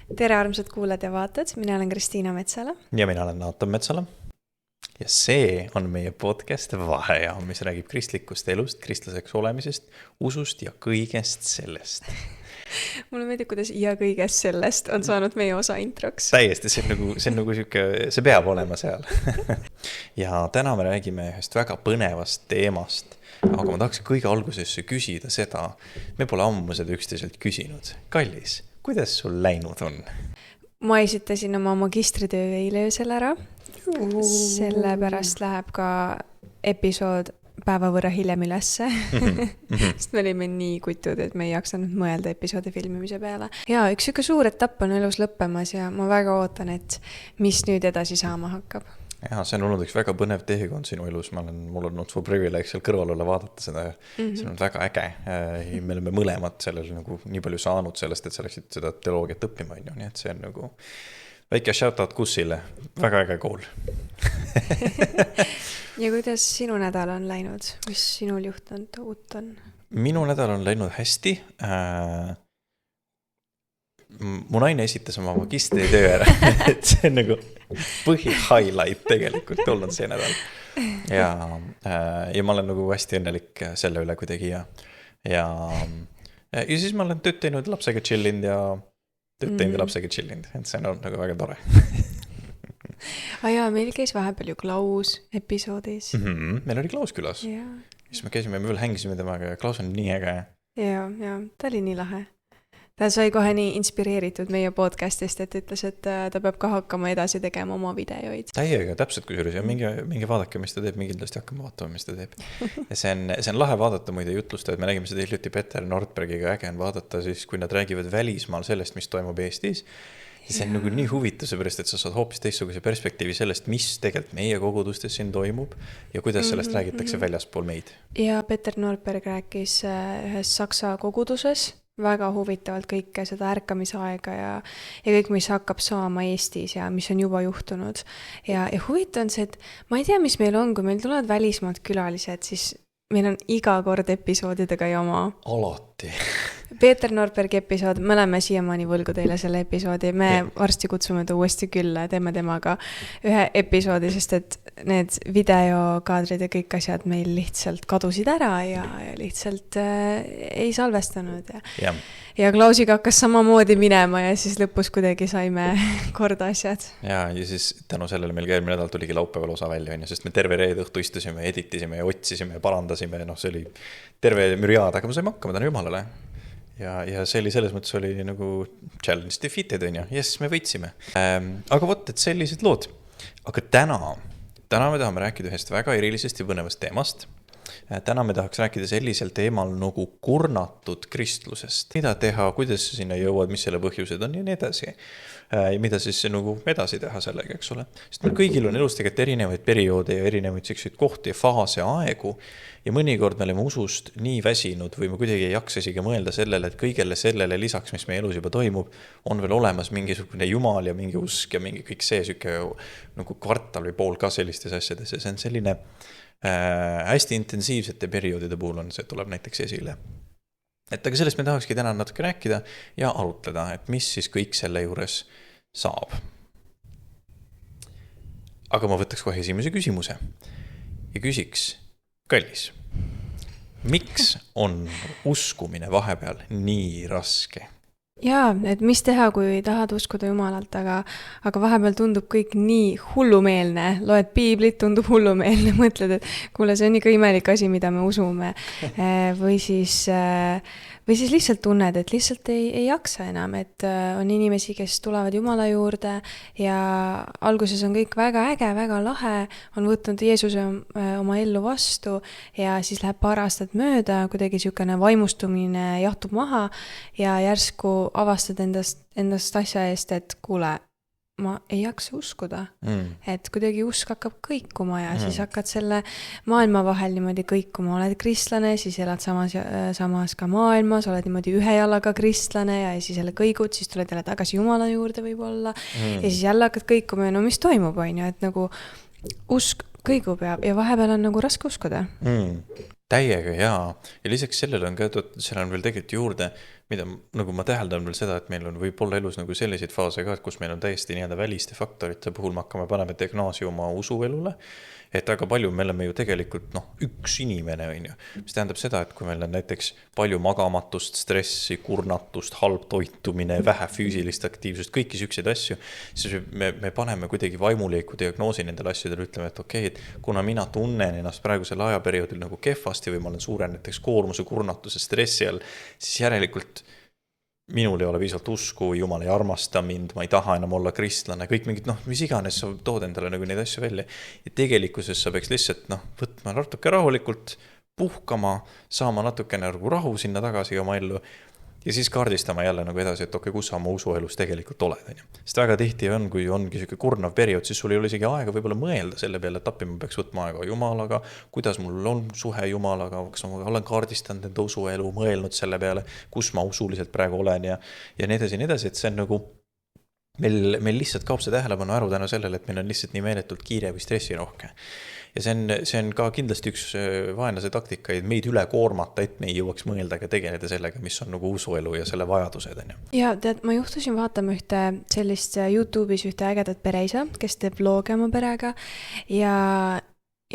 Tere armsad kuulajad ja vaatajad, mina olen Kristiina Metsala. Ja mina olen Naatan Metsala. Ja see on meie podcast Vahejaam, mis räägib kristlikust elust, kristlaseks olemisest, usust ja kõigest sellest. Mulle meeldib, kuidas ja kõigest sellest on saanud meie osa introks. Täiesti, see on nagu siuke, see peab olema seal. Ja täna me räägime ühest väga põnevast teemast, aga ma tahaks kõige algusesse küsida seda, me pole ammu seda üksteiselt küsinud. Kallis, kuidas sul läinud on? Ma esitasin oma magistritöö eile öösel ära. Sellepärast läheb ka episood päeva võrra hiljem ülesse. Sest me olime nii kutud, et me ei jaksanud mõelda episoodi filmimise peale. Ja üks suur etapp on elus lõppemas ja ma väga ootan, et mis nüüd edasi saama hakkab. Ja see on olnud üks väga põnev teekond sinu elus. Mul on olnud su privileeg seal kõrval olla vaadata seda. See on väga äge. Me oleme mõlemad sellel nagu nii palju saanud sellest, et sa läksid seda teoloogiat õppima. Nii et see on nagu väike shoutout Kussile. Väga äge kool. Ja kuidas sinu nädal on läinud? Mis sinul juhtunud uut on? Minu nädal on läinud hästi. Mu naine esitas oma magistritöö ära. Et see on nagu põhi-highlight tegelikult olnud see nädal. Ja ma olen nagu hästi õnnelik selle üle kuidagi. Ja siis ma olen tööd teinud lapsega chillinud ja tööd teinud lapsega chillinud. Et see on olnud nagu väga tore. Jaa, meil käis vahepeal ju Klaus episoodis. Meil oli Klaus külas. Siis me käisime, me veel hängisime temaga ja Klaus on nii äge. Ja, ta oli nii lahe. Ta sai kohe nii inspireeritud meie podcastist, et ütles, et ta peab ka hakkama edasi tegema oma videoid. Täiega, täpselt kui juures. Ja mingi vaadake, mis ta teeb, mingi kindlasti hakkama vaatama, mis ta teeb. Ja see on lahe vaadata muide jutlusta, et me nägime seda hiljuti Peter Nordbergiga äge on vaadata siis, kui nad räägivad välismaal sellest, mis toimub Eestis. Ja see on nagu nii huvitav, seepärast, et sa saad hoopis teistsuguse perspektiivi sellest, mis tegelikult meie kogudustes siin toimub ja kuidas sellest räägitakse väljaspool meid. Ja Peter Nordberg rääkis ühes Saksa koguduses väga huvitavalt kõike seda ärkamisaega ja kõik, mis hakkab saama Eestis ja mis on juba juhtunud. Ja huvitav on see, et ma ei tea, mis meil on, kui meil tulevad välismaalt külalised, siis meil on iga kord episoodidega jama. Alati. Peter Nordbergi episood, me oleme siiamaani võlgu teile selle episoodi. Me varsti kutsume ta uuesti külla ja teeme temaga ühe episoodi, sest et need videokaadrid ja kõik asjad meil lihtsalt kadusid ära ja lihtsalt ei salvestanud. Ja Klausiga hakkas samamoodi minema ja siis lõpus kuidagi saime korda asjad. Ja siis tänu sellele meil eelmine nädal tuligi laupäeval osa välja, sest me terve reede õhtu istusime, editisime ja otsisime ja parandasime. See oli terve müriaad, aga me saime hakkama tänu Jumalale. Ja see oli selles mõttes oli nagu challenge defeated on ja yes, me võitsime. Aga vot, et sellised lood. Aga täna me tahame rääkida ühest väga erilisest ja põnevast teemast. Täna me tahaks rääkida sellisel teemal nagu kurnatud kristlusest. Mida teha, kuidas sinna jõuad, mis selle põhjused on ja nii edasi. Ja mida siis nagu edasi teha sellega, eks ole. Sest meil kõigil on elus tegelikult erinevaid perioode ja erinevaid selliseid kohti ja faase ja aegu. Ja mõnikord me oleme usust nii väsinud või me kuidagi ei jaksa isegi mõelda sellele, et kõigele sellele lisaks, mis meie elus juba toimub, on veel olemas mingisugune Jumal ja mingi usk ja mingi kõik see süke nagu kvartal või pool ka sellistes asjades. Ja see on selline hästi intensiivsete perioodide puhul on see, tuleb näiteks esile. Et aga sellest me tahakski täna natuke rääkida ja arutleda, et mis siis kõik selle juures saab. Aga ma võtaks kohe esimese küsimuse ja küsiks, Kallis, miks on uskumine vahepeal nii raske? Jaa, et mis teha, kui tahad uskuda Jumalalt, aga vahepeal tundub kõik nii hullumeelne. Loed piiblit, tundub hullumeelne, mõtled, et kuule, see on ikka imelik asi, mida me usume. Või siis lihtsalt tunned, et lihtsalt ei jaksa enam, et on inimesi, kes tulevad Jumala juurde ja alguses on kõik väga äge, väga lahe, on võtnud Jeesuse oma ellu vastu ja siis läheb paar aastat mööda, kuidagi niisugune vaimustumine jahtub maha ja järsku avastad endast asja eest, et kuule, ma ei jaksa uskuda, et kuidagi usk hakkab kõikuma ja siis hakkad selle maailma vahel niimoodi kõikuma, oled kristlane, siis elad samas ka maailmas, oled niimoodi ühe jalaga kristlane ja siis jälle kõigud, siis tuled jälle tagasi Jumala juurde võib-olla ja siis jälle hakkad kõikuma ja no mis toimub, on ju, et nagu usk kõigub ja vahepeal on nagu raske uskuda. Täiega ja lisaks sellele on ka, seal on veel tegelikult juurde mida nagu ma täheldan veel seda, et meil on võib-olla elus nagu selliseid faase ka, et kus meil on täiesti nii-öelda väliste faktorite puhul me hakkame panema diagnoosi oma usuelule, et väga palju me oleme ju tegelikult üks inimene, on ju. Mis tähendab seda, et kui meil on näiteks palju magamatust, stressi, kurnatust, halb toitumine, vähe füüsilist aktiivsust, kõiki sükseid asju, siis me paneme kuidagi vaimuliku diagnoosi nendele asjadele, ütleme, et okei, et kuna mina tunnen ennast praegusel ajaperioodil nagu kehvasti või ma olen suure näiteks koormuse, kurnatuse, stressi all, siis järelikult minul ei ole piisavalt usku, Jumal ei armasta mind, ma ei taha enam olla kristlane, kõik mingid, mis iganes sa tood endale nagu neid asju välja. Ja tegelikkuses sa peaks lihtsalt, võtma natuke rahulikult, puhkama, saama natuke nagu rahu sinna tagasi oma ellu ja siis kaardistama jälle nagu edasi, et okei, kus sa oma usuelus tegelikult oled. Sest väga tihti on, kui ongi selline kurnav periood, siis sul ei ole isegi aega võibolla mõelda selle peale, et appi ma peaks võtma aega Jumalaga, kuidas mul on suhe Jumalaga, kas ma olen kaardistanud enda usuelu, mõelnud selle peale, kus ma usuliselt praegu olen ja nii edasi, et see on nagu meil lihtsalt kaob see tähelepanu aru tänu sellele, et meil on lihtsalt nii meeletult kiire või stressirohke. Ja see on ka kindlasti üks vaenlase taktikaid, meid üle koormata, et me ei jõuaks mõelda ja tegeleda sellega, mis on nagu usuelu ja selle vajadused. Ja tead, ma juhtusin vaatama ühte sellist YouTube'is ühte ägedat pereisa, kes teeb vloge oma perega ja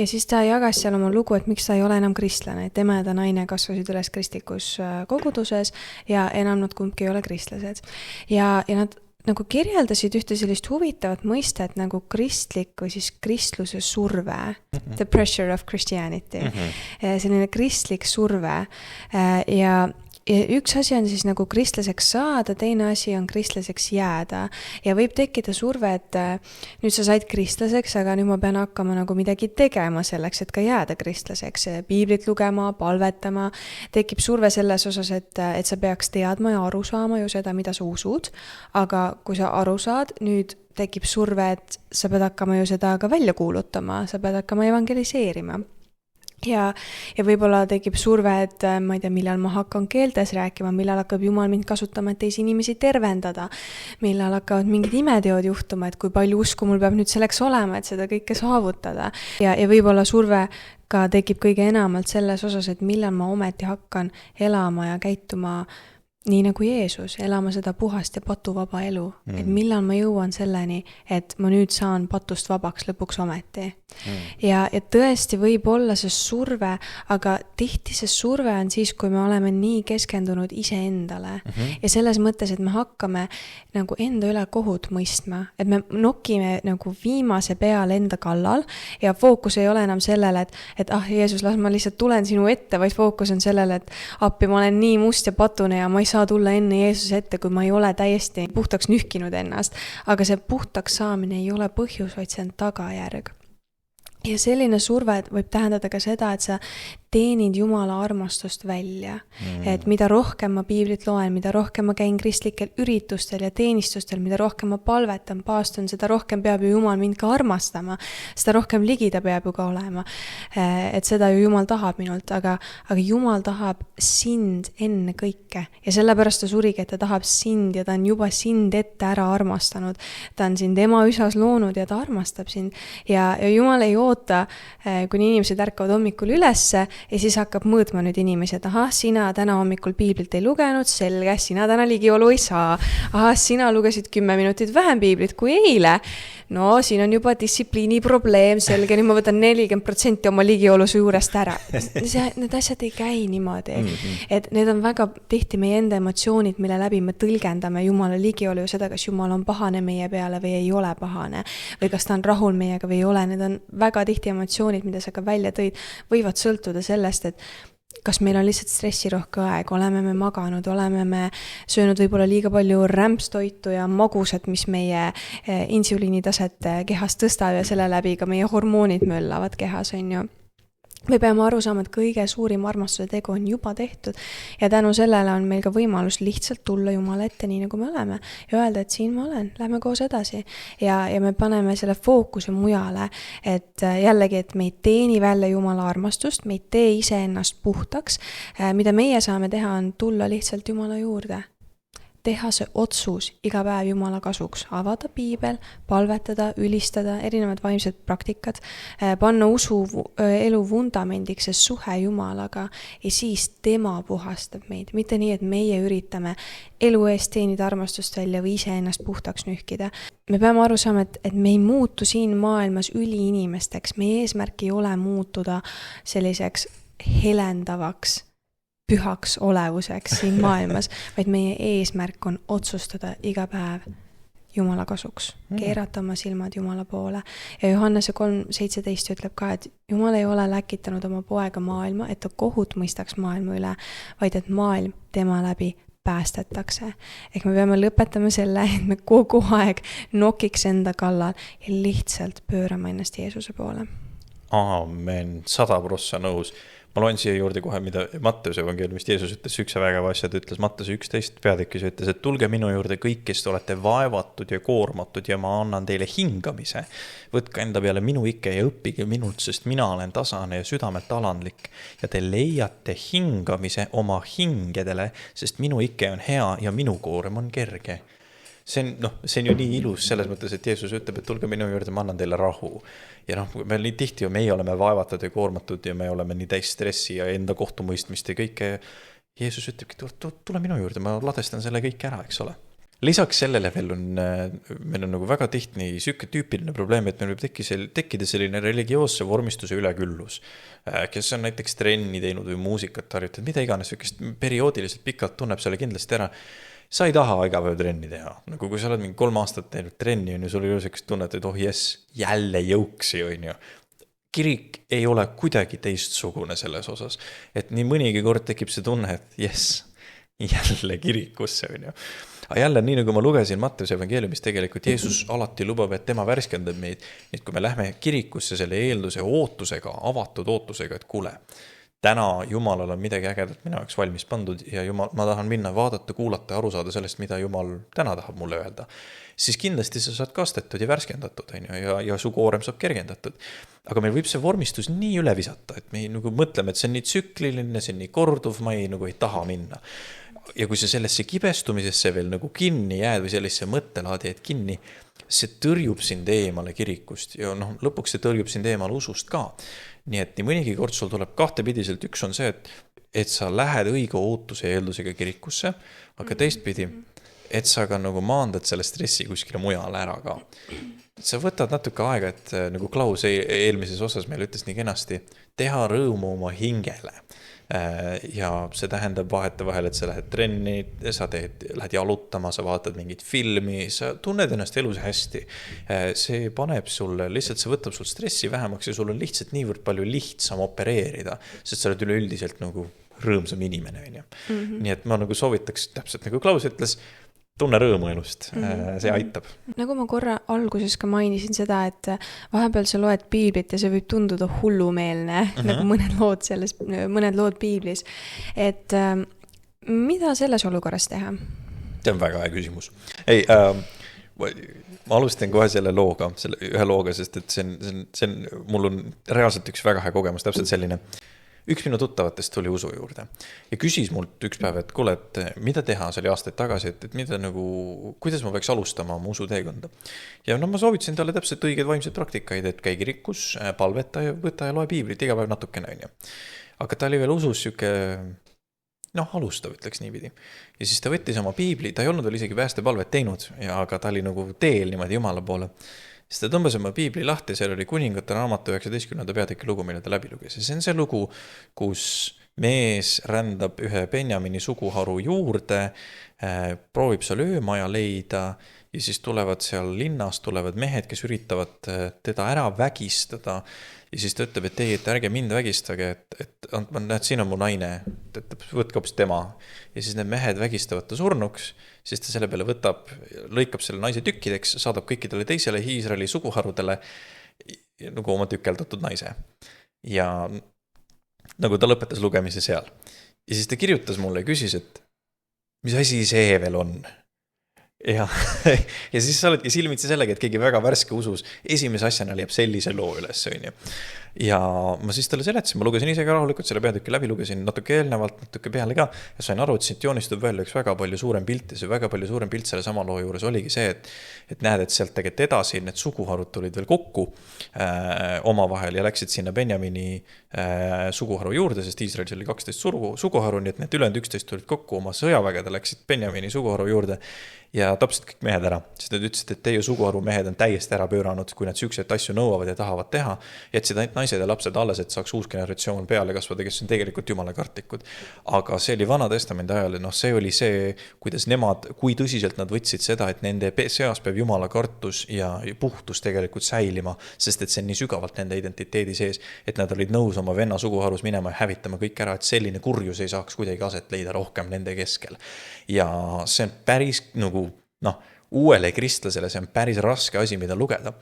siis ta jagas seal oma lugu, et miks ta ei ole enam kristlane, et tema ja ta naine kasvasid üles kristlikus koguduses ja enam nad kumbki ei ole kristlased. Ja nad nagu kirjeldasid ühte sellist huvitavat mõistet nagu kristlik või siis kristluse surve, the pressure of Christianity, selline kristlik surve ja üks asi on siis nagu kristlaseks saada, teine asi on kristlaseks jääda ja võib tekkida surve, et nüüd sa said kristlaseks, aga nüüd ma pean hakkama nagu midagi tegema selleks, et ka jääda kristlaseks, piiblit lugema, palvetama, tekib surve selles osas, et sa peaks teadma ja aru saama ju seda, mida sa usud, aga kui sa aru saad, nüüd tekib surve, et sa pead hakkama ju seda ka välja kuulutama, sa pead hakkama evangeliseerima. Ja võib-olla tekib surve, et ma ei tea, millal ma hakkan keeltes rääkima, millal hakkab Jumal mind kasutama, et teisi inimesi tervendada, millal hakkavad mingid imeteod juhtuma, et kui palju usku mul peab nüüd selleks olema, et seda kõike saavutada. Ja võib-olla surve ka tekib kõige enamalt selles osas, et millal ma ometi hakkan elama ja käituma nii nagu Jeesus, elama seda puhast ja patuvaba elu. Et millal ma jõuan selleni, et ma nüüd saan patust vabaks lõpuks ometi. Ja tõesti võib olla see surve, aga tihti see surve on siis, kui me oleme nii keskendunud iseendale. Ja selles mõttes, et me hakkame nagu enda üle kohut mõistma, et me nokime nagu viimase peal enda kallal ja fookus ei ole enam sellele, et Jeesus, las ma lihtsalt tulen sinu ette, vaid fookus on sellele, et appi ma olen nii must ja patune ja ma ei saa tulla enne Jeesuse ette, kui ma ei ole täiesti puhtaks nühkinud ennast. Aga see puhtaks saamine ei ole põhjus, vaid see on tagajärg. Ja selline surve võib tähendada ka seda, et sa teenid Jumala armastust välja. Et mida rohkem ma piiblit loen, mida rohkem ma käin kristlikel üritustel ja teenistustel, mida rohkem ma palvetan, paastun, seda rohkem peab ju Jumal mind ka armastama. Seda rohkem ligi ta peab ju ka olema. Et seda ju Jumal tahab minult, aga Jumal tahab sind enne kõike. Ja sellepärast ta surigi, et ta tahab sind ja ta on juba sind ette ära armastanud. Ta on sind ema üsas loonud ja ta armastab sind. Ja Jumal ei oota, kuni inimesed ärkavad hommikul ülesse ja siis hakkab mõõtma nüüd inimesi, et sina täna hommikul piiblit ei lugenud, selge, sina täna ligiolu ei saa. Sina lugesid 10 minutit vähem piiblit kui eile. No, siin on juba distsipliini probleem, selge, nüüd ma võtan 40% oma ligioluse juurest ära. Need asjad ei käi niimoodi. Et need on väga tihti meie enda emotsioonid, mille läbi me tõlgendame Jumala ligiolu ja seda, kas Jumal on pahane meie peale või ei ole pahane. Või kas ta on rahul meiega või ei ole. Need on väga tihti emotsioonid, mida sa ka välja tõid, võivad sõltuda sellest, et kas meil on lihtsalt stressirohke aeg, oleme me maganud, oleme me söönud võib-olla liiga palju rämpstoitu ja magusat, mis meie insuliinitaset kehas tõstab ja selle läbi ka meie hormoonid möllavad kehas, on ju. Me peame aru saama, et kõige suurim armastuse tegu on juba tehtud ja tänu sellele on meil ka võimalus lihtsalt tulla Jumala ette nii, nagu me oleme ja öelda, et siin ma olen, lähme koos edasi ja me paneme selle fookuse mujale, et jällegi, et me ei teeni välja Jumala armastust, me ei tee ise ennast puhtaks, mida meie saame teha on tulla lihtsalt Jumala juurde. teha see otsus iga päev Jumala kasuks, avada piibel, palvetada, ülistada, erinevad vaimsed praktikad, panna elu vundamendiks see suhe Jumalaga ja siis tema puhastab meid. Mitte nii, et meie üritame elu eest teenida armastust välja või iseennast puhtaks nühkida. Me peame aru saama, et me ei muutu siin maailmas üliinimesteks. Meie eesmärk ei ole muutuda selliseks helendavaks pühaks olevuseks siin maailmas, vaid meie eesmärk on otsustada iga päev Jumala kasuks, keerata oma silmad Jumala poole. Ja Johannese 3:17 ütleb ka, et Jumal ei ole läkitanud oma poega maailma, et ta kohut mõistaks maailma üle, vaid et maailm tema läbi päästetakse. Ehk me peame lõpetama selle, et me kogu aeg nokiks enda kallal ja lihtsalt pöörama ennast Jeesuse poole. Aamen, 100% nõus. Ma loen siia juurde kohe, mida Matteuse evangeeliumist Jeesus ütles, üks väga asja, ta ütles Matteuse 11 peatükis, ütles, et tulge minu juurde kõik, kes te olete vaevatud ja koormatud ja ma annan teile hingamise. Võtke enda peale minu ikke ja õppige minult, sest mina olen tasane ja südamelt alandlik ja te leiate hingamise oma hingedele, sest minu ikke on hea ja minu koorem on kerge. See on ju nii ilus selles mõttes, et Jeesus ütleb, et tulge minu juurde, ma annan teile rahu. Ja me nii tihti ju meie oleme vaevatud ja koormatud ja me oleme nii täis stressi ja enda kohtumõistmist ja kõike. Jeesus ütlebki, tule minu juurde, ma ladestan selle kõik ära, eks ole. Lisaks sellele veel meil on nagu väga tihti süke tüüpiline probleem, et meil võib tekkida selline religioosse vormistuse üleküllus, kes on näiteks trenni teinud või muusikat harjutanud, mida iganes, sükest perioodiliselt pikalt tunneb selle kindlasti ära. Sa ei taha iga päev trenni teha. Nagu kui sa oled mingi 3 aastat teinud trenni, on ju, sul ei ole sellist tunnet, et jälle jõuksi, on ju. Kirik ei ole kuidagi teistsugune selles osas. Et nii mõnigi kord tekib see tunne, et jälle kirikusse, on ju. Aga jälle, nii nagu ma lugesin Matteuse evangeeliumist, tegelikult Jeesus alati lubab, et tema värskendab meid. Nii kui me lähme kirikusse selle eelduse ootusega, avatud ootusega, et kuule, täna Jumalal on midagi ägedat minu jaoks valmis pandud ja Jumal, ma tahan minna vaadata, kuulata ja aru saada sellest, mida Jumal täna tahab mulle öelda. Siis kindlasti sa saad kastetud ja värskendatud, ja su koorem saab kergendatud. Aga meil võib see vormistus nii üle visata, et me nagu mõtleme, et see on nii tsükliline, see on nii korduv, ma ei taha minna. Ja kui sa sellesse kibestumisesse veel nagu kinni jääd või sellesse mõttelaadi, et kinni, see tõrjub sind eemale kirikust ja lõpuks see tõrjub sind eemale usust ka. Nii et nii mõnigi kord sul tuleb kahtepidiselt, üks on see, et sa lähed õige ootuse ja eeldusega kirikusse, aga teistpidi, et sa ka nagu maandad selle stressi kuskile mujale ära ka. Sa võtad natuke aega, et nagu Klaus eelmises osas meil ütles nii kenasti, teha rõõmu oma hingele. Ja see tähendab vahete vahel, et sa lähed trenni, sa lähed jalutama, sa vaatad mingit filmi, sa tunned ennast elus hästi. See paneb sulle, lihtsalt see võtab sul stressi vähemaks ja sul on lihtsalt niivõrd palju lihtsam opereerida, sest sa oled üleüldiselt nagu rõõmsam inimene. Nii et ma nagu soovitaks täpselt nagu Klaus ütles, tunne rõõmu elust, see aitab. Nagu ma korra alguses ka mainisin seda, et vahepeal sa loed piiblit ja see võib tunduda hullumeelne, nagu mõned lood piiblis. Et mida selles olukorras teha? See on väga hea küsimus. Ma alustan kohe selle ühe looga, sest et mul on reaalselt üks väga hea kogemus, täpselt selline. Üks minu tuttavatest tuli usu juurde ja küsis mult üks päev, et kuule, et mida teha, see oli aastaid tagasi, et mida nagu, kuidas ma peaks alustama oma usuteekonda. Ja ma soovitasin talle täpselt õigeid vaimseid praktikaid, et käi kirikus, palveta ja võta ja loe piiblit iga päev natukene. Aga ta oli veel usus siuke, alustav, ütleks niipidi. Ja siis ta võttis oma piibli, ta ei olnud veel isegi päästepalvet teinud, aga ta oli nagu teel niimoodi Jumala poole. Siis ta tõmbas oma piibli lahti, seal oli Kuningate raamatu 19. peatüki lugu, mille ta läbi luges. Ja see on see lugu, kus mees rändab ühe Benjamini suguharu juurde, proovib seal öömaja leida ja siis tulevad seal linnas, tulevad mehed, kes üritavad teda ära vägistada. Ja siis ta ütleb, et ei, et ärge mind vägistage, et näed, siin on mu naine, võtke hoopis tema. Ja siis need mehed vägistavad ta surnuks, siis ta selle peale lõikab selle naise tükkideks, saadab kõikidele teisele Iisraeli suguharudele nagu oma tükeldatud naise. Ja nagu ta lõpetas lugemise seal. Ja siis ta kirjutas mulle ja küsis, et mis asi see veel on? ja, ja siis sa oledki silmitsi sellega, et keegi väga värske usus esimese asjana leiab sellise loo üles, on ju. Ja ma siis talle seletasin, ma lugesin ise ka rahulikult selle peatüki läbi, lugesin natuke eelnevalt, natuke peale ka ja sain aru, et siit joonistub välja üks väga palju suurem pilt ja see väga palju suurem pilt selle sama loo juures oligi see, et näed, et sealt tegelikult edasi need suguharud tulid veel kokku omavahel ja läksid sinna Benjamini suguharu juurde, sest Iisraelis oli 12 suguharu, nii et need ülejäänud 11 tulid kokku oma sõjavägede, läksid Benjamini suguharu juurde ja tapsid kõik mehed ära, sest nad ütlesid, et teie suguharu mehed on täiesti ära pööranud, kui nad sükseid asju nõuavad ja tahavad teha, jätsid ainult naised ja lapsed alles, et saaks uus generatsioon peale kasvada, kes on tegelikult jumala kartlikud. Aga see oli Vana Testamendi ajal, noh, see oli see, kuidas nemad, kui tõsiselt nad võtsid seda, et nende seas peab jumala kartus ja puhtus tegelikult säilima, sest et see on nii sügavalt nende identiteedi sees, et nad olid nõus oma venna suguharus minema ja hävitama kõik ära, et selline kurjus ei saaks kuidagi aset leida rohkem nende keskel. Ja see on päris nagu, uuele kristlasele see on päris raske asi, mida lugeda.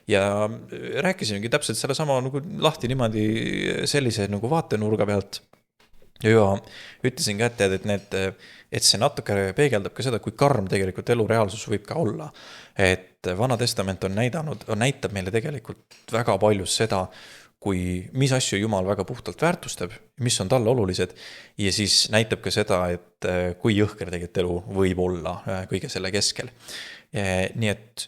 Ja rääkisingi täpselt selle sama nagu lahti niimoodi sellise nagu vaatenurga pealt. Ja ütlesin ka, et see natuke peegeldab ka seda, kui karm tegelikult elu reaalsus võib ka olla. Et Vana Testament näitab meile tegelikult väga palju seda, mis asju Jumal väga puhtalt väärtustab, mis on talle olulised ja siis näitab ka seda, et kui jõhker tegelikult elu võib olla kõige selle keskel. Nii et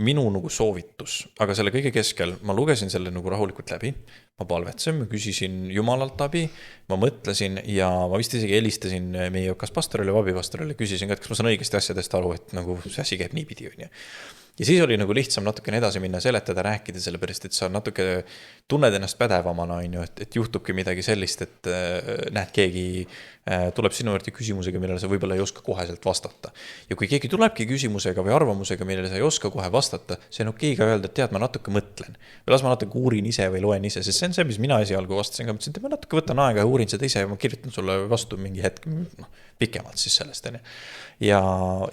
minu nagu soovitus, aga selle kõige keskel ma lugesin selle nagu rahulikult läbi, ma palvetsen, ma küsisin Jumalalt abi, ma mõtlesin ja ma vist isegi helistasin meie kas pastorile või abipastorile, küsisin ka, et kas ma saan õigesti asjadest aru, et nagu see asi käib niipidi, on ju. Ja siis oli nagu lihtsam natukene edasi minna, seletada, rääkida selle pärast, et sa natuke tunned ennast pädevamana, et juhtubki midagi sellist, et näed, keegi tuleb sinu juurde küsimusega, millele sa võib-olla ei oska koheselt vastata. Ja kui keegi tulebki küsimusega või arvamusega, millele sa ei oska kohe vastata, see on okei ka öelda, et tead, ma natuke mõtlen. Või las ma natuke uurin ise või loen ise, sest see on see, mis mina esialgu vastasin ka, mõtlesin, et ma natuke võtan aega ja uurin seda ise ja ma kirjutan sulle vastu mingi hetk pikemalt siis sellest. Ja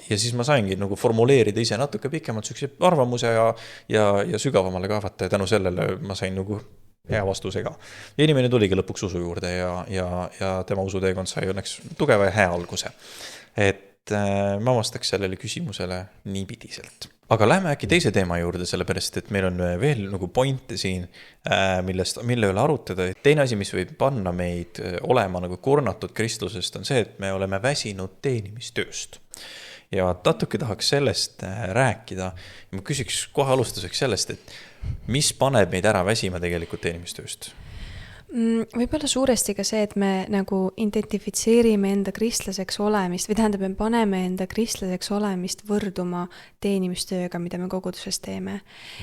siis ma saingi nagu formuleerida ise natuke pikemalt sükse arvamuse ja sügavamale kaevata ja tänu sellele ma sain nagu hea vastusega. Ja inimene tuligi lõpuks usu juurde ja tema usuteekond sai õnneks tugeva ja hea alguse. Et ma vastaks sellele küsimusele niipidiselt. Aga lähme äkki teise teema juurde, sellepärast, et meil on veel nagu pointe siin, mille üle arutada. Teine asi, mis võib panna meid olema nagu kurnatud Kristlusest, on see, et me oleme väsinud teenimistööst. Ja natuke tahaks sellest rääkida. Ja ma küsiks kohe alustuseks sellest, et mis paneb meid ära väsima tegelikult teenimistööst? Võib-olla suuresti ka see, et me nagu identifitseerime enda kristlaseks olemist või tähendab, me paneme enda kristlaseks olemist võrduma teenimistööga, mida me koguduses teeme.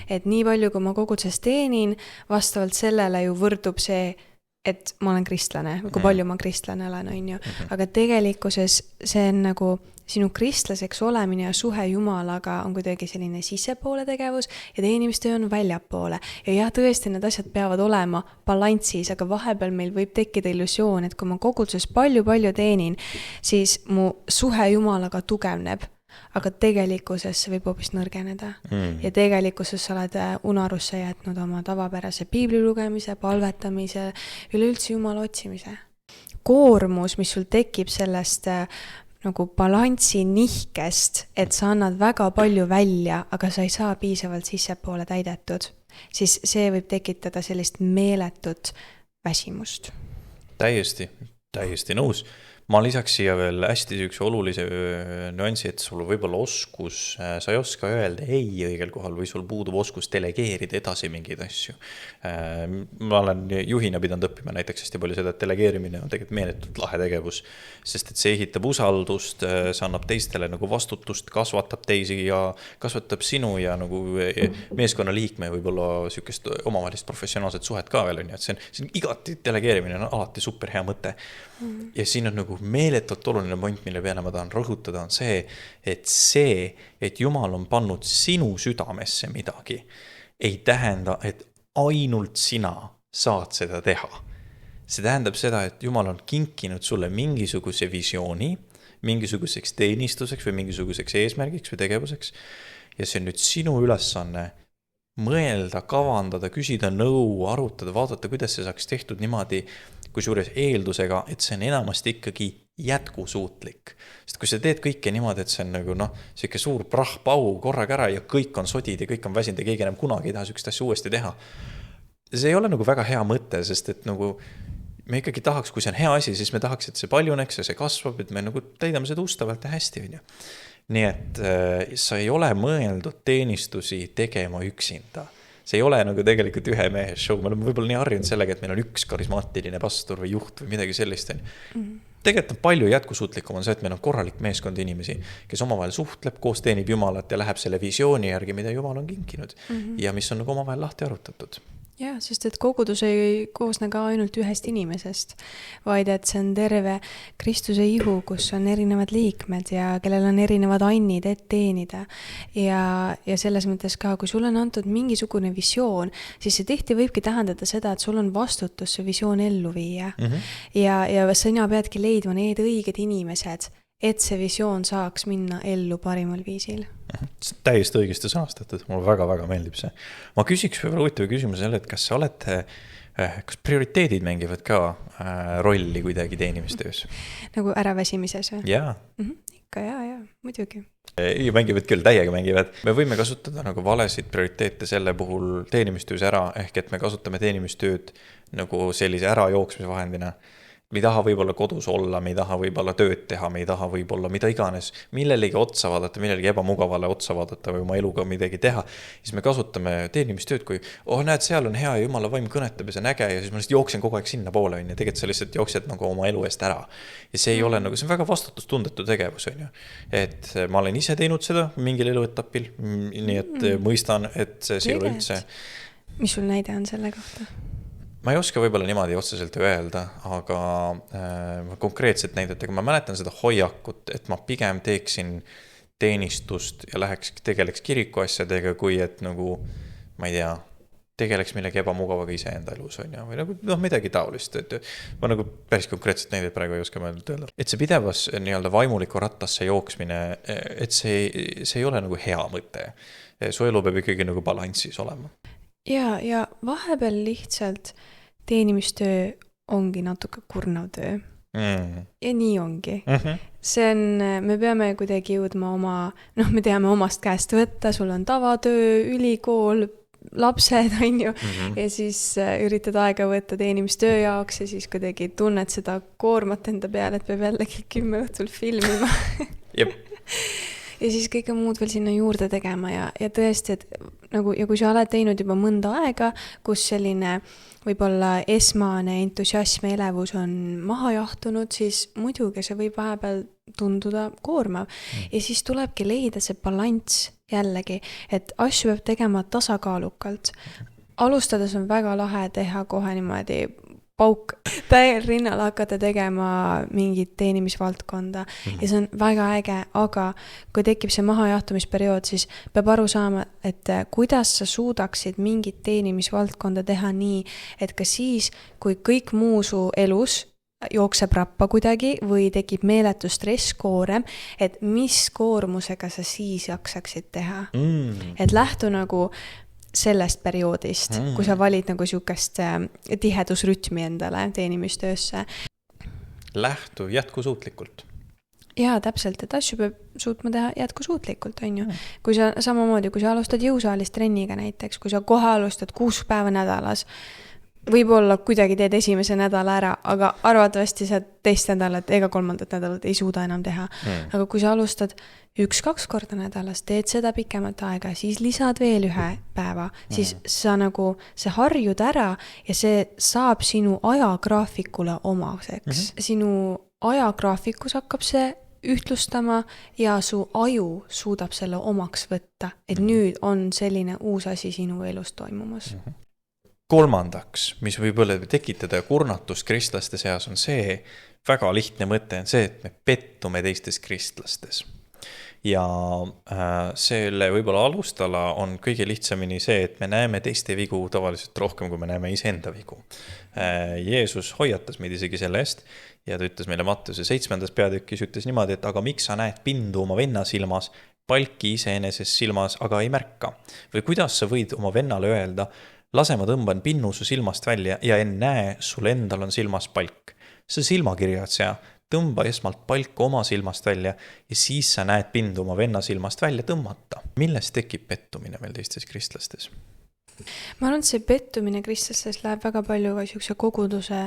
Et nii palju, kui ma koguduses teenin, vastavalt sellele ju võrdub see, et ma olen kristlane, kui palju ma kristlane olen, on ju. Aga tegelikkuses see on nagu sinu kristlaseks olemine ja suhe Jumalaga on kuidagi selline sissepoole tegevus ja teenimistöö on väljapoole. Ja jah, tõesti, need asjad peavad olema balanssis, aga vahepeal meil võib tekkida illusioon, et kui ma koguduses palju teenin, siis mu suhe Jumalaga tugevneb. Aga tegelikkuses see võib hoopis nõrgeneda. Ja tegelikkuses sa oled unarusse jätnud oma tavapärase piibli lugemise, palvetamise, üleüldse Jumala otsimise. Koormus, mis sul tekib sellest nagu balanssi nihkest, et sa annad väga palju välja, aga sa ei saa piisavalt sissepoole täidetud, siis see võib tekitada sellist meeletut väsimust. Täiesti nõus. Ma lisaks siia veel hästi üks olulise nüansi, et sul võib-olla oskus, sa ei oska öelda ei õigel kohal või sul puudub oskus delegeerida edasi mingeid asju. Ma olen juhina pidanud õppima näiteks hästi palju seda, et delegeerimine on tegelikult meeletult lahe tegevus, sest et see ehitab usaldust, see annab teistele nagu vastutust, kasvatab teisi ja kasvatab sinu ja nagu meeskonna liikme võib-olla sükest omavahelist professionaalset suhet ka veel on. See on igati delegeerimine on alati super hea mõte. Ja siin on nagu meeletult oluline point, mille peale ma tahan rõhutada, on see, et Jumal on pannud sinu südamesse midagi, ei tähenda, et ainult sina saad seda teha. See tähendab seda, et Jumal on kinkinud sulle mingisuguse visiooni, mingisuguseks teenistuseks või mingisuguseks eesmärgiks või tegevuseks. Ja see on nüüd sinu ülesanne mõelda, kavandada, küsida nõu, arutada, vaadata, kuidas see saaks tehtud niimoodi, kui suures eeldusega, et see on enamasti ikkagi jätkusuutlik. Sest kui sa teed kõike niimoodi, et see on nagu siuke suur prahpau korraga ära ja kõik on sodid ja kõik on väsinud ja keegi enam kunagi ei taha sükest asja uuesti teha. See ei ole nagu väga hea mõte, sest et nagu me ikkagi tahaks, kui see on hea asi, siis me tahaks, et see paljuneks ja see kasvab, et me nagu täidame seda ustavalt ja hästi, on ju. Nii et sa ei ole mõeldud teenistusi tegema üksinda. See ei ole nagu tegelikult ühe mehe show. Me oleme võib-olla nii harjunud sellega, et meil on üks karismaatiline pastor või juht või midagi sellist. Tegelikult on palju jätkusuutlikum on see, et meil on korralik meeskond inimesi, kes omavahel suhtleb, koos teenib Jumalat ja läheb selle visiooni järgi, mida Jumal on kinkinud ja mis on nagu omavahel lahti arutatud. Jaa, sest et kogudus ei koosne ka ainult ühest inimesest, vaid et see on terve Kristuse ihu, kus on erinevad liikmed ja kellel on erinevad annid, et teenida. Ja selles mõttes ka, kui sul on antud mingisugune visioon, siis see tihti võibki tähendada seda, et sul on vastutus see visioon ellu viia. Ja sina peadki leidma need õiged inimesed, et see visioon saaks minna ellu parimal viisil. See on täiesti õigesti sõnastatud, mulle väga-väga meeldib see. Ma küsiks võib-olla huvitava küsimuse selle, et kas sa olete, kas prioriteedid mängivad ka rolli kuidagi teenimistöös? Nagu äraväsimises või? Jaa. Ikka jaa, muidugi. Ei mängivad küll, täiega mängivad. Me võime kasutada nagu valesid prioriteete selle puhul teenimistöös ära, ehk et me kasutame teenimistööd nagu sellise ärajooksmise vahendina. Me ei taha võib-olla kodus olla, me ei taha võib-olla tööd teha, me ei taha võib-olla mida iganes, millelegi otsa vaadata, millelegi ebamugavale otsa vaadata või oma eluga midagi teha. Siis me kasutame teenimistööd, kui näed, seal on hea ja Jumala vaim kõnetab ja see on äge ja siis ma lihtsalt jooksen kogu aeg sinna poole, on ja tegelikult sa lihtsalt jooksed nagu oma elu eest ära. Ja see ei ole nagu, see on väga vastutustundetu tegevus, on ju. Et ma olen ise teinud seda mingil eluetapil, nii et mõistan, et see ei ole üldse. Mis sul näide on selle kohta? Ma ei oska võib-olla niimoodi otseselt öelda, aga konkreetset näidet, aga ma mäletan seda hoiakut, et ma pigem teeksin teenistust ja tegeleks kiriku asjadega, kui et nagu, ma ei tea, tegeleks millegi ebamugavaga ise enda elus, on ju, või nagu midagi taolist, et ma nagu päris konkreetset näidet praegu ei oska öelda. Et see pidevas nii-öelda vaimuliku rattasse jooksmine, et see ei ole nagu hea mõte. Su elu peab ikkagi nagu balanssis olema. Ja vahepeal lihtsalt teenimistöö ongi natuke kurnav töö. Ja nii ongi. See on, me peame kuidagi jõudma me teame omast käest võtta, sul on tavatöö, ülikool, lapsed, on ju, ja siis üritad aega võtta teenimistöö jaoks ja siis kuidagi tunned seda koormat enda peale, et peab jällegi 10 õhtul filmima. Jep. Ja siis kõike muud veel sinna juurde tegema ja tõesti, et nagu, ja kui sa oled teinud juba mõnda aega, kus selline võib-olla esmane entusiasm ja elevus on maha jahtunud, siis muidugi see võib vahepeal tunduda koormav. Ja siis tulebki leida see balanss jällegi, et asju peab tegema tasakaalukalt. Alustades on väga lahe teha kohe niimoodi pauk täiel rinnal hakata tegema mingit teenimisvaldkonda ja see on väga äge, aga kui tekib see mahajahtumisperiood, siis peab aru saama, et kuidas sa suudaksid mingit teenimisvaldkonda teha nii, et ka siis, kui kõik muu su elus jookseb rappa kuidagi või tekib meeletu stress, koorem, et mis koormusega sa siis jaksaksid teha. Et lähtu nagu sellest perioodist, kui sa valid nagu sükest tihedusrütmi endale teenimistöösse. Lähtu jätkusuutlikult. Jaa, täpselt, et asju peab suutma teha jätkusuutlikult, on ju. Kui sa samamoodi, kui sa alustad jõusaalis trenniga näiteks, kui sa kohe alustad 6 päeva nädalas, võib-olla kuidagi teed esimese nädala ära, aga arvatavasti sa teist nädalat ega 3. nädalat ei suuda enam teha. Aga kui sa alustad 1-2 korda nädalas, teed seda pikemat aega, siis lisad veel 1 päeva, siis sa nagu, see harjud ära ja see saab sinu ajagraafikule omaseks. Sinu ajagraafikus hakkab see ühtlustama ja su aju suudab selle omaks võtta, et nüüd on selline uus asi sinu elus toimumas. Kolmandaks, mis võib-olla tekitada kurnatust kristlaste seas, on see, väga lihtne mõte on see, et me pettume teistes kristlastes. Ja selle võib-olla alustala on kõige lihtsamini see, et me näeme teiste vigu tavaliselt rohkem, kui me näeme iseenda vigu. Jeesus hoiatas meid isegi selle eest ja ta ütles meile Matteuse 7. peatükis, ütles niimoodi, et aga miks sa näed pindu oma venna silmas, palki iseeneses silmas, aga ei märka? Või kuidas sa võid oma vennale öelda, lase ma tõmban pinnu su silmast välja ja näe, sul endal on silmas palk. See silmakirjatseja tõmba esmalt palk oma silmast välja ja siis sa näed pindu oma venna silmast välja tõmmata. Millest tekib pettumine meil teistes kristlastes? Ma arvan, et see pettumine kristlastes läheb väga palju ka niisuguse koguduse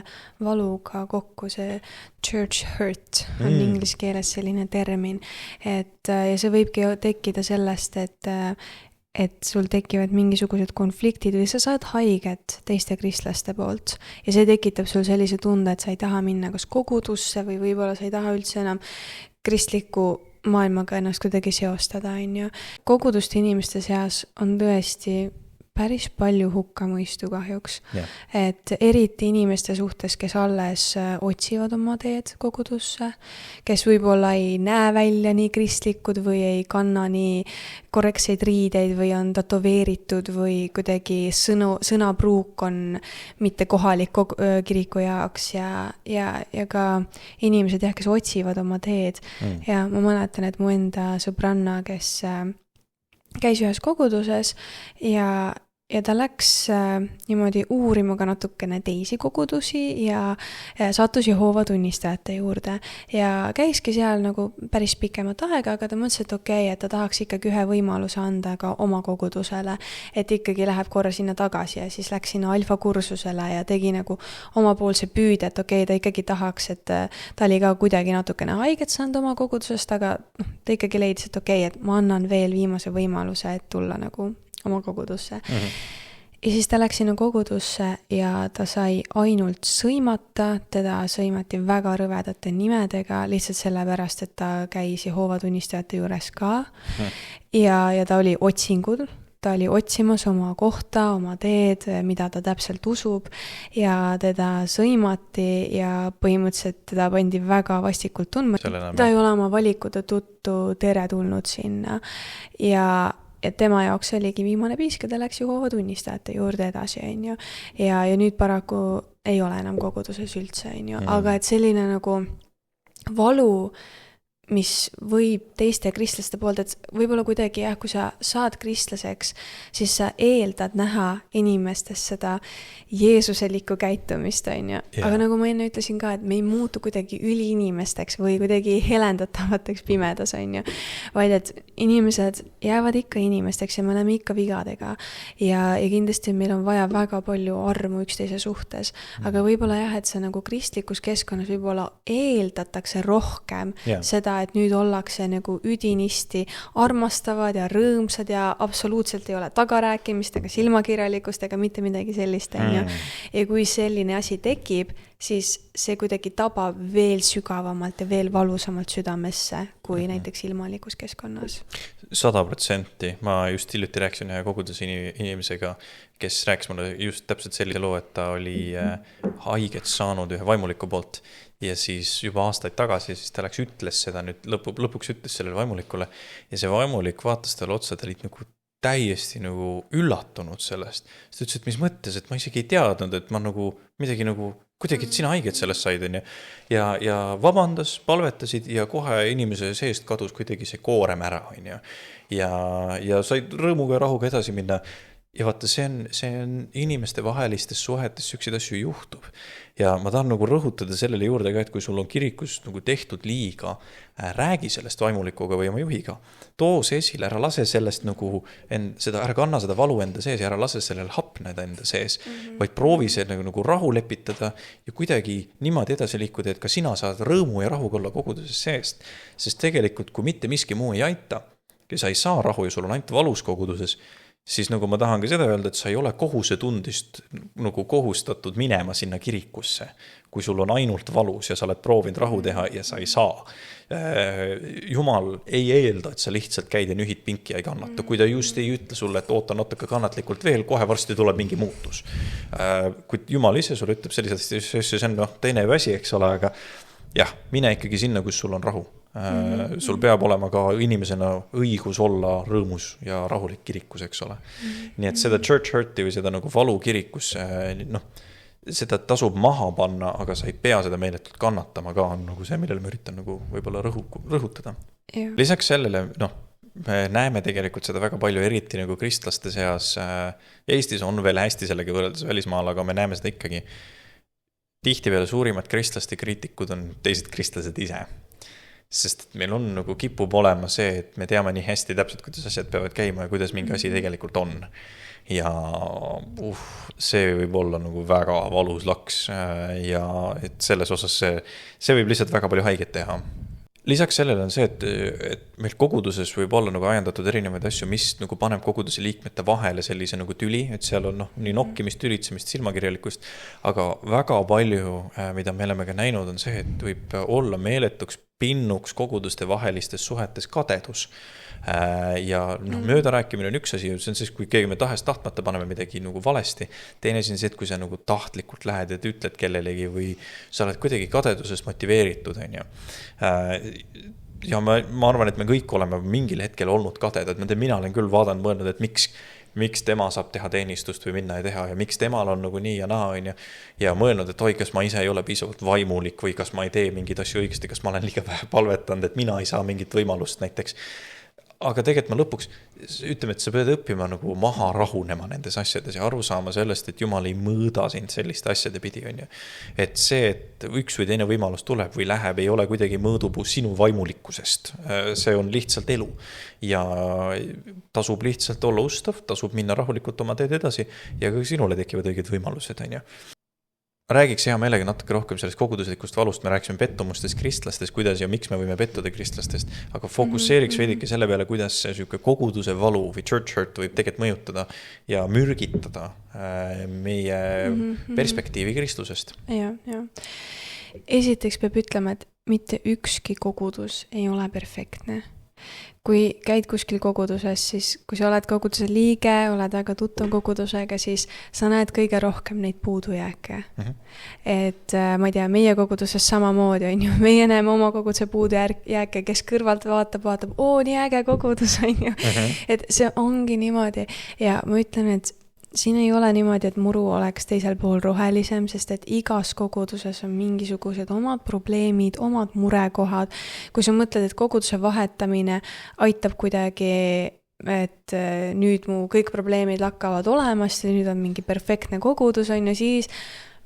valuga kokku, see church hurt on inglise keeles selline termin, et ja see võibki tekkida sellest, et sul tekivad mingisugused konfliktid või sa saad haiget teiste kristlaste poolt ja see tekitab sul sellise tunde, et sa ei taha minna kas kogudusse või võib-olla sa ei taha üldse enam kristliku maailmaga ennast kuidagi seostada, on ju. Koguduste inimeste seas on tõesti päris palju hukkamõistu kahjuks, et eriti inimeste suhtes, kes alles otsivad oma teed kogudusse, kes võib-olla ei näe välja nii kristlikud või ei kanna nii korrektseid riideid või on tatoveeritud või kuidagi sõnapruuk on mitte kohalik kiriku jaoks ja ka inimesed, kes otsivad oma teed. Ja ma mäletan, et mu enda sõbranna, kes käis ühes koguduses ja ta läks niimoodi uurima ka natukene teisi kogudusi ja sattus Jehoova tunnistajate juurde ja käiski seal nagu päris pikemat aega, aga ta mõtles, et okei, et ta tahaks ikkagi ühe võimaluse anda ka oma kogudusele, et ikkagi läheb korra sinna tagasi ja siis läks sinna alfa kursusele ja tegi nagu omapoolse püüde, et okei, ta ikkagi tahaks, et ta oli ka kuidagi natukene haiget saanud oma kogudusest, aga ta ikkagi leidis, et okei, et ma annan veel viimase võimaluse, et tulla nagu oma kogudusse. Ja siis ta läks sinna kogudusse ja ta sai ainult sõimata, teda sõimati väga rõvedate nimedega, lihtsalt sellepärast, et ta käis Jehoova tunnistajate juures ka. Ja ta oli otsingul, ta oli otsimas oma kohta, oma teed, mida ta täpselt usub ja teda sõimati ja põhimõtteliselt teda pandi väga vastikult tundma. Ta ei ole oma valikute tuttu teretulnud sinna ja tema jaoks oligi viimane piisk ja ta läks Jehoova tunnistajate juurde edasi, on ju. Ja nüüd paraku ei ole enam koguduses üldse, on ju. Aga et selline nagu valu, mis võib teiste kristlaste poolt, et võib-olla kuidagi kui sa saad kristlaseks, siis sa eeldad näha inimestes seda jeesuselikku käitumist, on ju. Aga nagu ma enne ütlesin ka, et me ei muutu kuidagi üliinimesteks või kuidagi helendatavateks pimedas, on ju. Vaid et inimesed jäävad ikka inimesteks ja me oleme ikka vigadega ja kindlasti meil on vaja väga palju armu üksteise suhtes. Aga võib-olla et see nagu kristlikus keskkonnas võib-olla eeldatakse rohkem seda, et nüüd ollakse nagu üdinisti armastavad ja rõõmsad ja absoluutselt ei ole tagarääkimist ega silmakirjalikkust ega mitte midagi sellist. Ja kui selline asi tekib, siis see kuidagi tabab veel sügavamalt ja veel valusamalt südamesse kui näiteks ilmalikus keskkonnas. 100%. Ma just hiljuti rääkisin ühe koguduse inimesega, kes rääkis mulle just täpselt sellise loo, et ta oli haiget saanud ühe vaimuliku poolt ja siis juba aastaid tagasi siis ta läks ütles seda nüüd lõpuks ütles sellele vaimulikule ja see vaimulik vaatas talle otsa, ta oli nagu täiesti nagu üllatunud sellest. Siis ta ütles, et mis mõttes, et ma isegi ei teadnud, et ma nagu midagi nagu kuidagi, et sina haiget sellest said, on ju. Ja vabandas, palvetasid ja kohe inimese seest kadus kuidagi see koorem ära, on ju. Ja said rõõmuga ja rahuga edasi minna. Ja vaata, see on inimeste vahelistes suhetes sükseid asju juhtub. Ja ma tahan nagu rõhutada sellele juurde ka, et kui sul on kirikus nagu tehtud liiga, räägi sellest vaimulikuga või oma juhiga. Too see esile, ära lase sellest nagu, ära kanna seda valu enda sees ja ära lase sellel hapneda enda sees, vaid proovi see nagu rahu lepitada ja kuidagi niimoodi edasi liikuda, et ka sina saad rõõmu ja rahuga olla koguduses seest. Sest tegelikult, kui mitte miski muu ei aita, ja sa ei saa rahu ja sul on ainult valus koguduses, siis nagu ma tahan ka seda öelda, et sa ei ole kohusetundist nagu kohustatud minema sinna kirikusse, kui sul on ainult valus ja sa oled proovinud rahu teha ja sa ei saa. Jumal ei eelda, et sa lihtsalt käid ja nühid pinki ja ei kannata. Kui ta just ei ütle sulle, et oota natuke kannatlikult veel, kohe varsti tuleb mingi muutus. Kui Jumal ise sulle ütleb sellised, see on teine väsi, eks ole, aga jah, mine ikkagi sinna, kus sul on rahu. Sul peab olema ka inimesena õigus olla rõõmus ja rahulik kirikus, eks ole. Nii et seda church hurti või seda nagu valu kirikus, seda tasub maha panna, aga sa ei pea seda meeletult kannatama ka, on nagu see, millele me üritan nagu võib-olla rõhutada. Lisaks sellele, me näeme tegelikult seda väga palju, eriti nagu kristlaste seas. Eestis on veel hästi sellega võrreldes välismaal, aga me näeme seda ikkagi. tihtipeale suurimad kristlaste kriitikud on teised kristlased ise. Sest et meil on nagu kipub olema see, et me teame nii hästi täpselt, kuidas asjad peavad käima ja kuidas mingi asi tegelikult on. Ja see võib olla nagu väga valus laks ja et selles osas see võib lihtsalt väga palju haiget teha. Lisaks sellele on see, et meil koguduses võib olla nagu ajendatud erinevaid asju, mis nagu paneb koguduse liikmete vahele sellise nagu tüli, et seal on nii nokkimist, tülitsemist, silmakirjalikust, aga väga palju, mida me oleme ka näinud, on see, et võib olla meeletuks pinnuks koguduste vahelistes suhetes kadedus. Ja mööda rääkimine on üks asi, see on siis, kui keegi me tahtmata paneme midagi nagu valesti. Teine siin see, et kui sa nagu tahtlikult lähed, et ütled kellelegi või sa oled kuidagi kadeduses motiveeritud. Ja ma arvan, et me kõik oleme mingil hetkel olnud kadedad. Mina olen küll mõelnud, et miks tema saab teha teenistust või minna ja teha ja miks temal on nagu nii ja naa ja mõelnud, et kas ma ise ei ole piisavalt vaimulik või kas ma ei tee mingeid asju õigesti, kas ma olen liiga vähe palvetanud, et mina ei saa mingit võimalust näiteks. Aga tegelikult ma lõpuks ütleme, et sa pead õppima nagu maha rahunema nendes asjades ja aru saama sellest, et Jumal ei mõõda sind selliste asjade pidi. Et see, et üks või teine võimalus tuleb või läheb, ei ole kuidagi mõõdupuu sinu vaimulikkusest. See on lihtsalt elu ja tasub lihtsalt olla ustav, tasub minna rahulikult oma teed edasi ja ka sinule tekivad õiged võimalused. Räägiks hea meelega natuke rohkem sellest koguduslikust valust, me rääksime pettumustest kristlastest, kuidas ja miks me võime pettuda kristlastest, aga fokusseeriks veidike selle peale, kuidas see koguduse valu või church hurt võib tegelikult mõjutada ja mürgitada meie perspektiivi kristlusest. Ja. Esiteks peab ütlema, et mitte ükski kogudus ei ole perfektne. Kui käid kuskil koguduses, siis kui sa oled koguduse liige, oled väga tuttav kogudusega, siis sa näed kõige rohkem neid puudujääke. Et ma ei tea, meie koguduses samamoodi on ju, meie näeme oma koguduse puudujääke, kes kõrvalt vaatab, nii äge kogudus on ju. Et see ongi niimoodi ja ma ütlen, et siin ei ole niimoodi, et muru oleks teisel pool rohelisem, sest et igas koguduses on mingisugused omad probleemid, omad murekohad. Kui sa mõtled, et koguduse vahetamine aitab kuidagi, et nüüd mu kõik probleemid lakkavad olemast ja nüüd on mingi perfektne kogudus on ja siis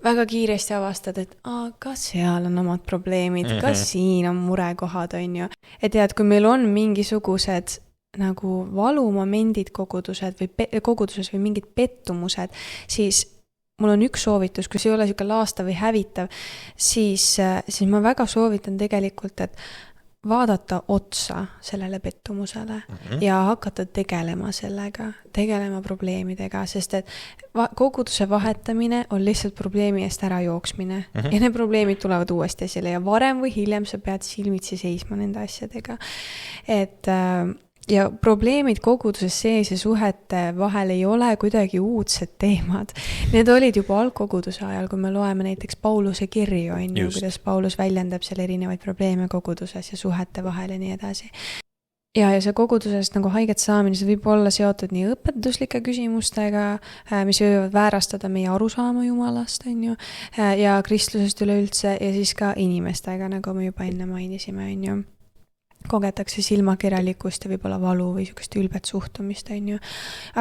väga kiiresti avastad, et ka seal on omad probleemid, ka siin on murekohad on ju. Et tead, kui meil on mingisugused nagu valumomendid koguduses või mingid pettumused, siis mul on üks soovitus, kui see ei ole selline laastav või hävitav, siis ma väga soovitan tegelikult, et vaadata otsa sellele pettumusele ja hakata tegelema probleemidega, sest et koguduse vahetamine on lihtsalt probleemi eest ära jooksmine ja need probleemid tulevad uuesti esile ja varem või hiljem sa pead silmitsi seisma nende asjadega. Ja probleemid koguduses sees ja suhete vahel ei ole kuidagi uudsed teemad. Need olid juba algkoguduse ajal, kui me loeme näiteks Pauluse kirju, on ju, kuidas Paulus väljendab seal erinevaid probleeme koguduses ja suhete vahel ja nii edasi. Ja see kogudusest nagu haiget saamine, see võib olla seotud nii õpetuslike küsimustega, mis võivad väärastada meie arusaama Jumalast, on ju, ja kristlusest üleüldse ja siis ka inimestega, nagu me juba enne mainisime, on ju. Kogetakse silmakirjalikkust ja võib-olla valu või sükest ülbet suhtumist, on ju.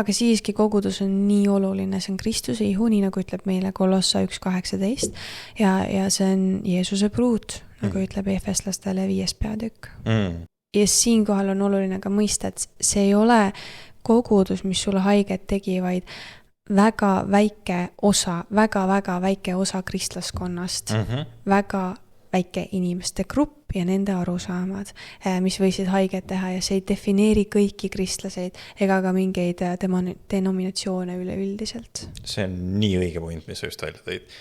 Aga siiski kogudus on nii oluline, see on Kristuse ihu, nii nagu ütleb meile Kolossa 1.18 ja see on Jeesuse pruut, nagu ütleb Efeslastele 5. peatükk. Ja siinkohal on oluline ka mõista, et see ei ole kogudus, mis sulle haiget tegi, vaid väga väike osa kristlaskonnast, väga väike inimeste grupp ja nende arusaamad, mis võisid haiget teha ja see ei defineeri kõiki kristlaseid ega ka mingeid denominatsioone üleüldiselt. See on nii õige point, mis sa just välja tõid.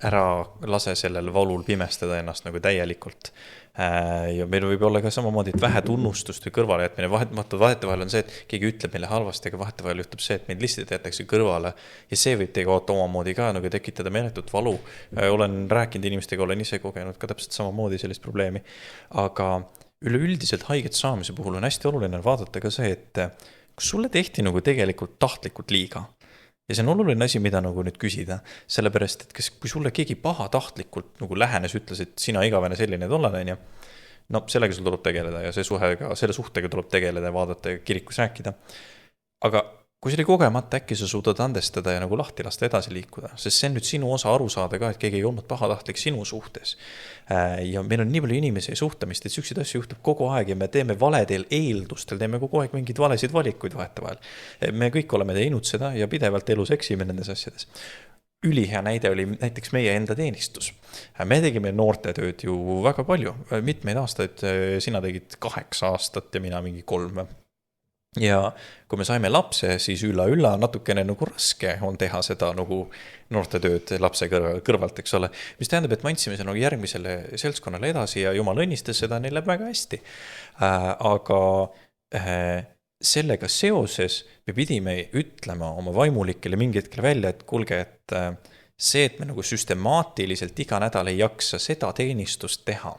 Ära lase sellel valul pimestada ennast nagu täielikult. Ja meil võib olla ka samamoodi, et vähe tunnustust või kõrvale jätmine. Vahetevahel on see, et keegi ütleb meile halvasti, aga vahetevahel juhtub see, et meid lihtsalt jätakse kõrvale ja see võib teiega omamoodi ka nagu tekitada meeletut valu. Olen rääkinud inimestega, olen ise kogenud ka täpselt samamoodi sellist probleemi, aga üleüldiselt haiget saamise puhul on hästi oluline vaadata ka see, et kus sulle tehti nagu tegelikult tahtlikult liiga. Ja see on oluline asi, mida nagu nüüd küsida, sellepärast, et kui sulle keegi pahatahtlikult nagu lähenes, ütles, et sina igavene selline tollane, no sellega sul tuleb tegeleda ja selle suhtega tuleb tegeleda ja vaadata ja kirikus rääkida. Aga kui see oli kogemata, äkki sa suudad andestada ja nagu lahti lasta edasi liikuda, sest see on nüüd sinu osa aru saada ka, et keegi ei olnud pahatahtlik sinu suhtes. Ja meil on nii palju inimesi suhtlemist, et selliseid asju juhtub kogu aeg ja me teeme valedel eeldustel, teeme kogu aeg mingeid valesid valikuid vahetevahel. Me kõik oleme teinud seda ja pidevalt elus eksime nendes asjades. Ülihea näide oli näiteks meie enda teenistus. Me tegime noortetööd ju väga palju, mitmeid aastaid, sina tegid 8 aastat ja mina mingi 3. Ja kui me saime lapse, siis ülla natukene nagu raske on teha seda nagu noortetööd lapse kõrvalt, eks ole. Mis tähendab, et me andsime seda nagu järgmisele seltskonnale edasi ja jumal õnnistas seda, neil läheb väga hästi. Aga sellega seoses me pidime ütlema oma vaimulikele mingi hetkel välja, et kuulge, et see, et me nagu süstemaatiliselt iga nädal ei jaksa seda teenistust teha,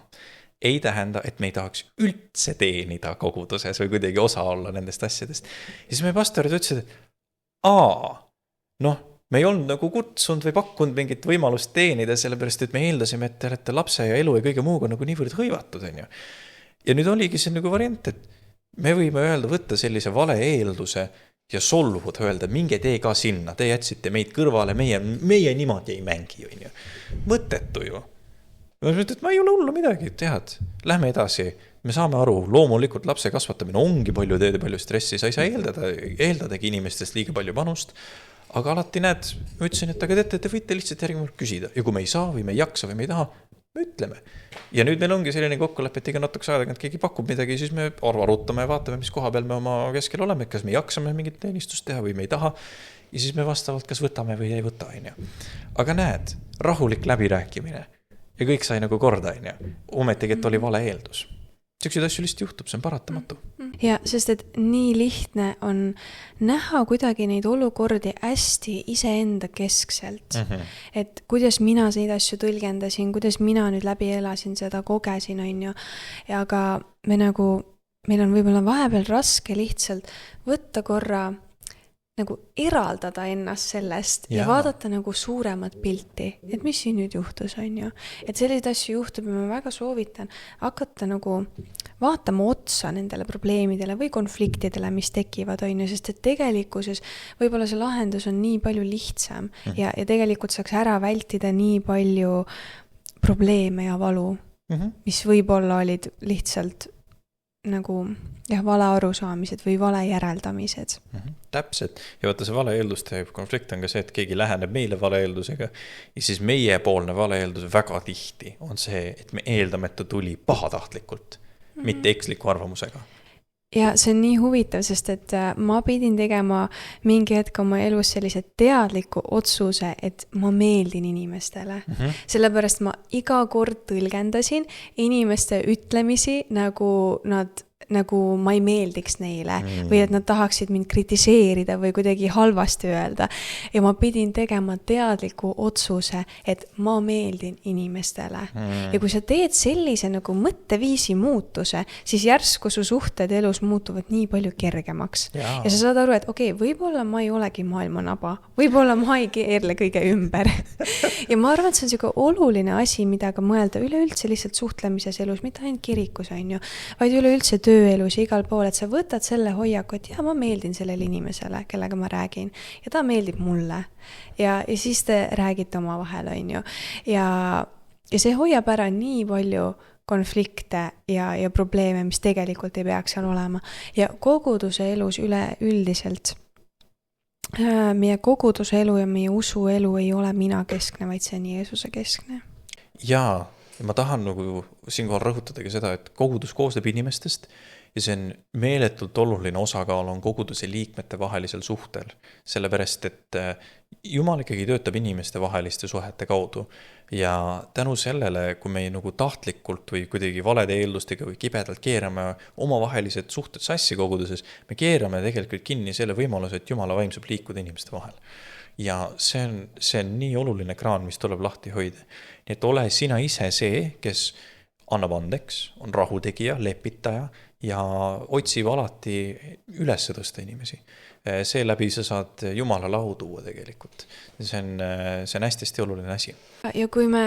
ei tähenda, et me ei tahaks üldse teenida koguduses või kuidagi osa olla nendest asjadest. Ja siis meie pastorid ütlesid, et me ei olnud nagu kutsunud või pakkunud mingit võimalust teenida, sellepärast, et me eeldasime, et te olete lapse ja elu ja kõige muuga nagu niivõrd hõivatud. Ja nüüd oligi see nagu variant, et me võime öelda, võtta sellise vale eelduse ja solvuda, öelda, minge tee ka sinna, te jätsite meid kõrvale, meie niimoodi ei mängi. Mõttetu ju. Ma ütlen, et ma ei ole hullu midagi, tead, lähme edasi, me saame aru, loomulikult lapse kasvatamine ongi palju tööd ja palju stressi, sa ei saa eeldadagi inimestest liiga palju panust, aga alati näed, ma ütlesin, et aga te võite lihtsalt järgmine küsida ja kui me ei saa või me ei jaksa või me ei taha, me ütleme. Ja nüüd meil ongi selline kokkulepe, et iga natuks aega, et keegi pakub midagi, siis me arutame ja vaatame, mis koha peal me oma keskel oleme, kas me jaksame mingit teenistust teha või me ei taha ja siis me vastavalt kas võtame või ei võta. Aga näed, rahulik läbirääkimine. Ja kõik sai nagu korda, ometigi, et oli vale eeldus. Selliseid asju lihtsalt juhtub, see on paratamatu. Ja, sest et nii lihtne on näha kuidagi neid olukordi hästi iseenda keskselt. Et kuidas mina neid asju tõlgendasin, kuidas mina nüüd läbi elasin, seda kogesin, ja aga meil on võib-olla vahepeal raske lihtsalt võtta korra nagu eraldada ennast sellest ja vaadata nagu suuremat pilti, et mis siin nüüd juhtus, Et selliseid asju juhtub ja ma väga soovitan hakata nagu vaatama otsa nendele probleemidele või konfliktidele, mis tekivad, sest et tegelikkuses võib-olla see lahendus on nii palju lihtsam ja tegelikult saaks ära vältida nii palju probleeme ja valu, mis võib-olla olid lihtsalt nagu vale arusaamised või vale järeldamised. Täpselt. Ja vaata see vale eelduste konflikt on ka see, et keegi läheneb meile vale eeldusega ja siis meiepoolne vale eeldus väga tihti on see, et me eeldame, et ta tuli pahatahtlikult, mitte eksliku arvamusega. Ja see on nii huvitav, sest et ma pidin tegema mingi hetk oma elus sellise teadliku otsuse, et ma meeldin inimestele. Sellepärast ma iga kord tõlgendasin inimeste ütlemisi, nagu ma ei meeldiks neile või et nad tahaksid mind kritiseerida või kuidagi halvasti öelda. Ja ma pidin tegema teadliku otsuse, et ma meeldin inimestele. Ja kui sa teed sellise nagu mõtteviisi muutuse, siis järsku su suhted elus muutuvad nii palju kergemaks. Ja sa saad aru, et okei, võib-olla ma ei olegi maailma naba, võib-olla ma ei keerle kõige ümber. Ja ma arvan, et see on selline oluline asi, mida ka mõelda üleüldse lihtsalt suhtlemises elus, mitte ainult kirikus, vaid üleüldse tööelus ja igal pool, et sa võtad selle hoiaku, et ma meeldin sellele inimesele, kellega ma räägin ja ta meeldib mulle ja siis te räägite oma vahel, ja see hoiab ära nii palju konflikte ja probleeme, mis tegelikult ei peaks seal olema ja koguduse elus üleüldiselt meie koguduse elu ja meie usu elu ei ole mina keskne, vaid see on Jeesuse keskne. Ja ma tahan nagu siinkohal rõhutadagi seda, et kogudus koosneb inimestest ja see on meeletult oluline osakaal on koguduse liikmete vahelisel suhtel, sellepärast, et Jumal ikkagi töötab inimeste vaheliste suhete kaudu ja tänu sellele, kui me nagu tahtlikult või kuidagi valede eeldustega või kibedalt keerame omavahelised suhted sassi koguduses, me keerame tegelikult kinni selle võimaluse, et Jumala vaim saab liikuda inimeste vahel. Ja see on nii oluline kraan, mis tuleb lahti hoida. Nii et ole sina ise see, kes annab andeks, on rahutegija, lepitaja ja otsib alati üles tõsta inimesi. Seeläbi sa saad Jumala lahu tuua tegelikult. See on hästi oluline asi. Ja kui me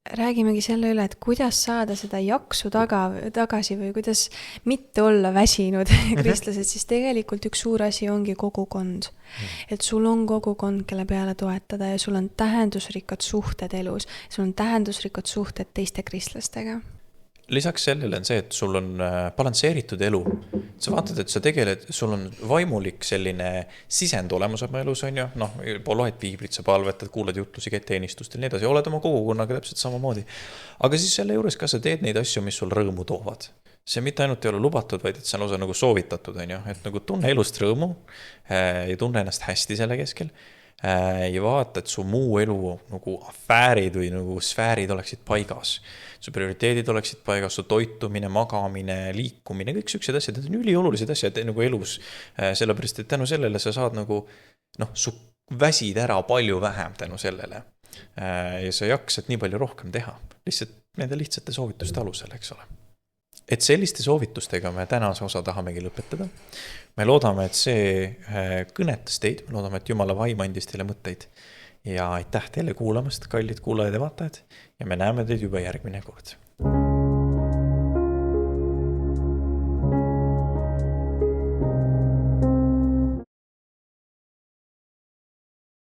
räägimegi selle üle, et kuidas saada seda jaksu tagasi või kuidas mitte olla väsinud kristlased, siis tegelikult üks suur asi ongi kogukond. Et sul on kogukond, kelle peale toetada ja sul on tähendusrikkad suhted elus, sul on tähendusrikkad suhted teiste kristlastega. Lisaks sellele on see, et sul on balansseeritud elu. Sa vaatad, et sa tegeled, sul on vaimulik selline sisend olemas oma elus, on ju, noh, loed piiblit, sa palvetad, kuulad jutlusi, käid teenistustel, nii edasi, oled oma kogukonnaga täpselt samamoodi. Aga siis selle juures ka sa teed neid asju, mis sul rõõmu toovad. See mitte ainult ei ole lubatud, vaid et see on osa nagu soovitatud, on ju, et nagu tunne elust rõõmu ja tunne ennast hästi selle keskel. Ja vaata, et su muu elu nagu afäärid või nagu sfäärid oleksid paigas. Su prioriteedid oleksid paigas, su toitumine, magamine, liikumine, kõik süksed asjad, need on üliolulised asjad nagu elus. Sellepärast, et tänu sellele sa saad nagu, noh, su väsid ära palju vähem tänu sellele. Ja sa jaksad nii palju rohkem teha. Lihtsalt nende lihtsate soovituste alusel, eks ole. Et selliste soovitustega me tänase osa tahamegi lõpetada. Me loodame, et see kõnetas teid, me loodame, et Jumala vaim andis teile mõtteid ja aitäh teile kuulamast, kallid kuulajad ja vaatajad, ja me näeme teid juba järgmine kord.